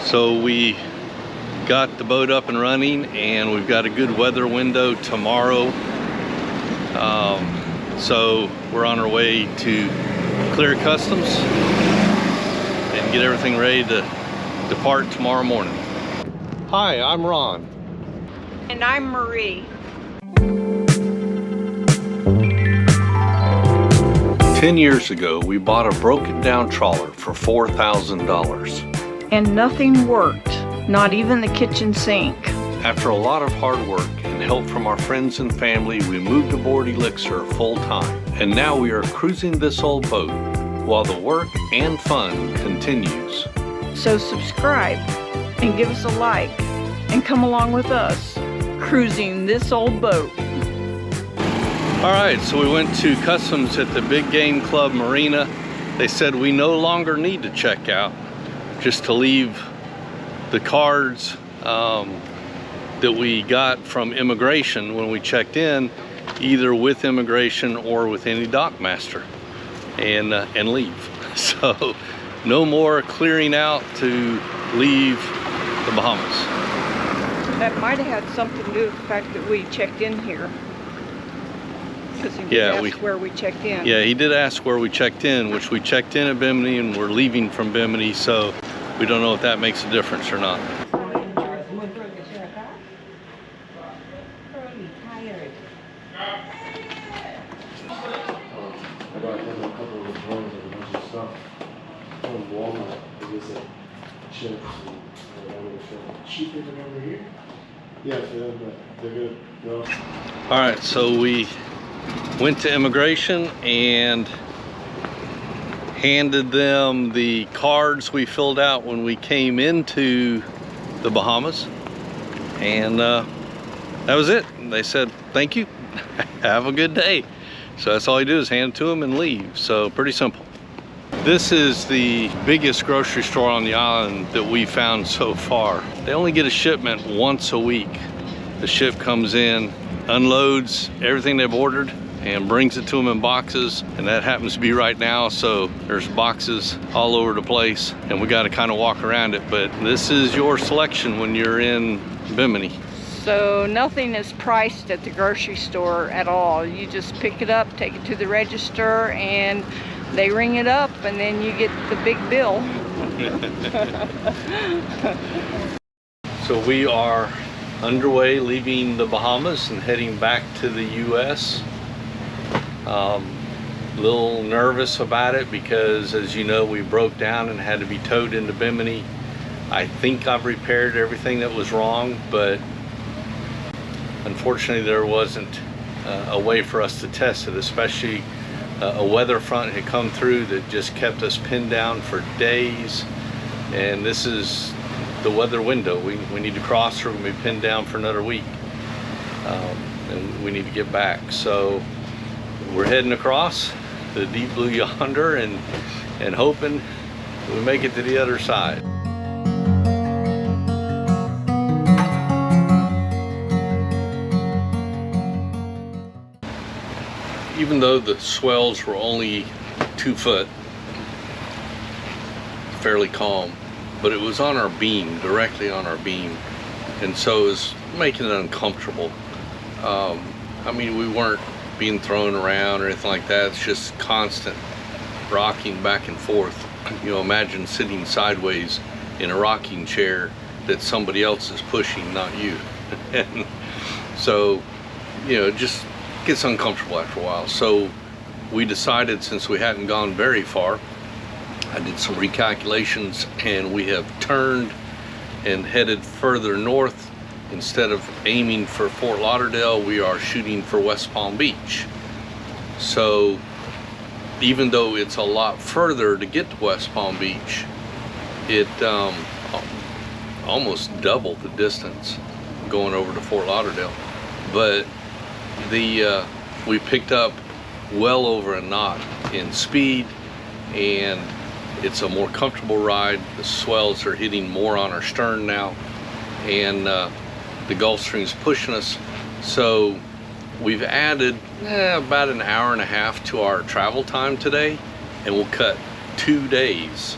So we got the boat up and running, and we've got a good weather window tomorrow. So we're on our way to clear customs and get everything ready to depart tomorrow morning. Hi, I'm Ron. And I'm Marie. 10 years ago, we bought a broken down trawler for $4,000. And nothing worked, not even the kitchen sink. After a lot of hard work and help from our friends and family, we moved aboard Elixir full time. And now we are cruising this old boat while the work and fun continues. So subscribe and give us a like and come along with us cruising this old boat. All right, so we went to customs at the Big Game Club Marina. They said we no longer need to check out, just to leave the cards that we got from immigration when we checked in, either with immigration or with any dock master, and leave. So no more clearing out to leave the Bahamas. That might have had something to do with the fact that we checked in here. Because he did ask where we checked in. Yeah, he did ask where we checked in, which we checked in at Bimini and we're leaving from Bimini, so we don't know if that makes a difference or not. I got him a couple of drones and a bunch of stuff from Walmart. It was a chips and cheaper than over here. Yeah, but they're good. No. All right, so we went to immigration and handed them the cards we filled out when we came into the Bahamas, and that was it. They said, thank you, have a good day. So that's all you do is hand it to them and leave. So pretty simple. This is the biggest grocery store on the island that we found so far. They only get a shipment once a week. The ship comes in, unloads everything they've ordered, and brings it to them in boxes, and that happens to be right now. So there's boxes all over the place, and we got to kind of walk around it, but this is your selection when you're in Bimini. So nothing is priced at the grocery store at all. You just pick it up, take it to the register, and they ring it up, and then you get the big bill. So we are underway, leaving the Bahamas and heading back to the US. A little nervous about it because, as you know, we broke down and had to be towed into Bimini. I think I've repaired everything that was wrong, but unfortunately there wasn't a way for us to test it, especially a weather front had come through that just kept us pinned down for days, and this is the weather window. We need to cross, or we're going to be pinned down for another week, and we need to get back. So we're heading across the deep blue yonder and hoping we make it to the other side. Even though the swells were only 2 foot, fairly calm, but it was on our beam, directly on our beam, and so it was making it uncomfortable. I mean, we weren't being thrown around or anything like that. It's just constant rocking back and forth. You know, imagine sitting sideways in a rocking chair that somebody else is pushing, not you. And so, you know, just gets uncomfortable after a while. So we decided, since we hadn't gone very far, I did some recalculations, and we have turned and headed further north. Instead of aiming for Fort Lauderdale, we are shooting for West Palm Beach. So even though it's a lot further to get to West Palm Beach, it almost double the distance going over to Fort Lauderdale. But we picked up well over a knot in speed, and it's a more comfortable ride. The swells are hitting more on our stern now, and the Gulf Stream's pushing us. So we've added about an hour and a half to our travel time today, and we'll cut 2 days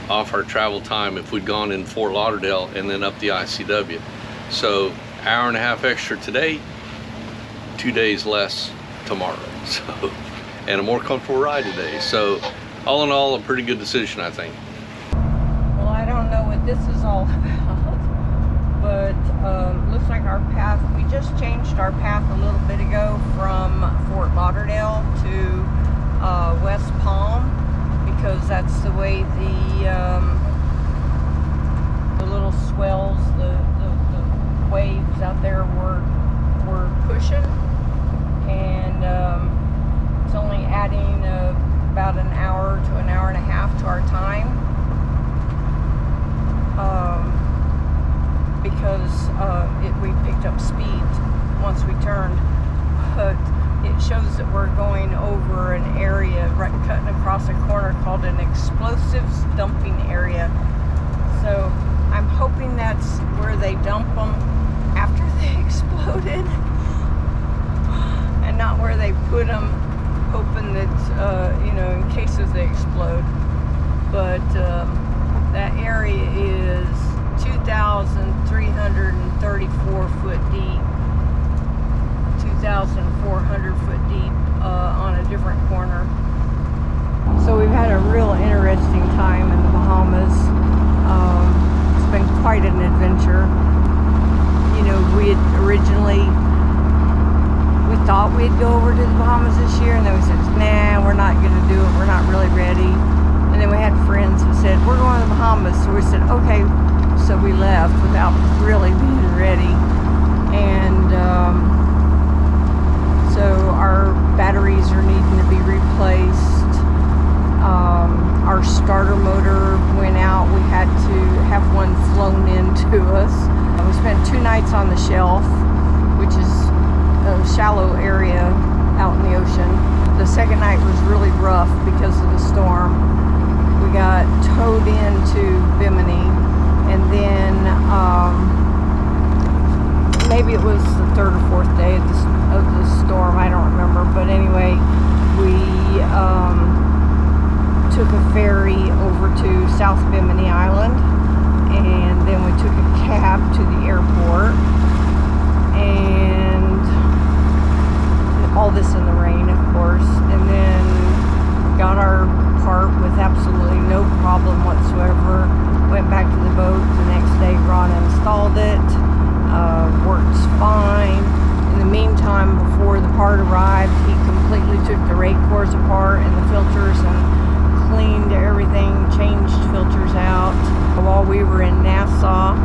off our travel time if we'd gone in Fort Lauderdale and then up the ICW. So hour and a half extra today, 2 days less tomorrow. So, and a more comfortable ride today. So all in all, a pretty good decision, I think. Well, I don't know what this is all about, but looks like our path, we just changed our path a little bit ago from Fort Lauderdale to West Palm, because that's the way the little swells, the waves out there were pushing, and it's only adding about an hour to an hour and a half to our time, because we picked up speed once we turned, but it shows that we're going over an area, right, cutting across a corner called an explosives dumping area. So I'm hoping that's where they dump them after they exploded, and not where they put them, hoping that, you know, in cases they explode. But that area is 2,334 foot deep, 2,400 foot deep on a different corner. So we've had a real interesting time in the Bahamas. It's been quite an adventure. You know, we thought we'd go over to the Bahamas this year, and then we said, nah, we're not going to do it. We're not really ready. And then we had friends who said, we're going to the Bahamas. So we said, okay. So we left without really being ready. And so our batteries are needing to be replaced. Our starter motor went out. We had to have one flown into us. We spent 2 nights on the shelf, which is a shallow area out in the ocean. The second night was really rough because of the storm. We got towed into Bimini, and then maybe it was the 3rd or 4th day of the storm, I don't remember, but anyway, we took a ferry over to South Bimini Island, and then we took a cab to the airport, and all this in the rain, of course, and then got our part with absolutely no problem whatsoever. Went back to the boat the next day. Ron installed it, works fine. In the meantime, before the part arrived, he completely took the rake cores apart and the filters and cleaned everything, changed filters out. While we were in Nassau,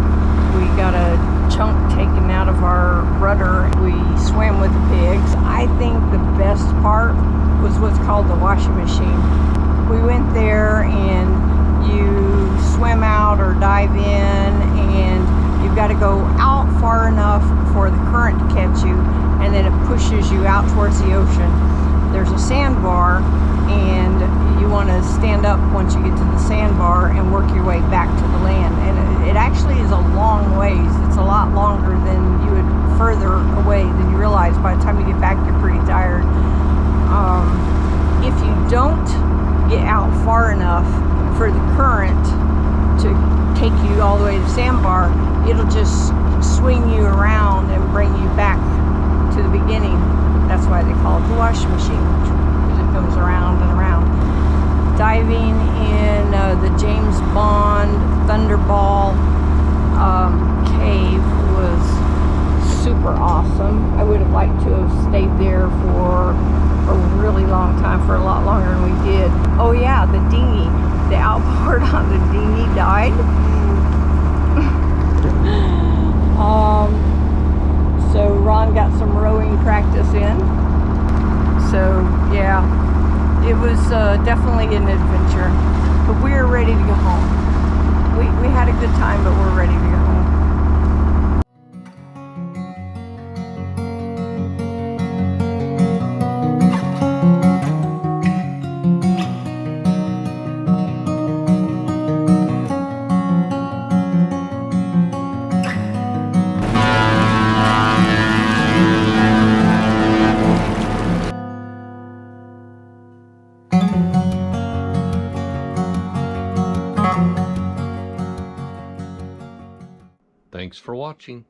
we got a chunk taken out of our rudder. We swam with the pigs. I think the best part was what's called the washing machine. We went there, and you swim out or dive in, and you've got to go out far enough for the current to catch you, and then it pushes you out towards the ocean. There's a sandbar, and you want to stand up once you get to the sandbar and work your way back to the land. And it actually is a long ways. It's a lot longer than you would, further away than you realize. By the time you get back, you're pretty tired. If you don't get out far enough for the current to take you all the way to the sandbar, it'll just swing you around and bring you back to the beginning. That's why they call it the washing machine, because it goes around and around. Diving in the James Bond Thunderball cave was super awesome. I would have liked to have stayed there for a really long time, for a lot longer than we did. Oh yeah, the dinghy, the outboard on the dinghy died. So Ron got some rowing practice in. So yeah, it was definitely an adventure, but we're ready to go home. We had a good time, but we're ready to go home. Thanks for watching.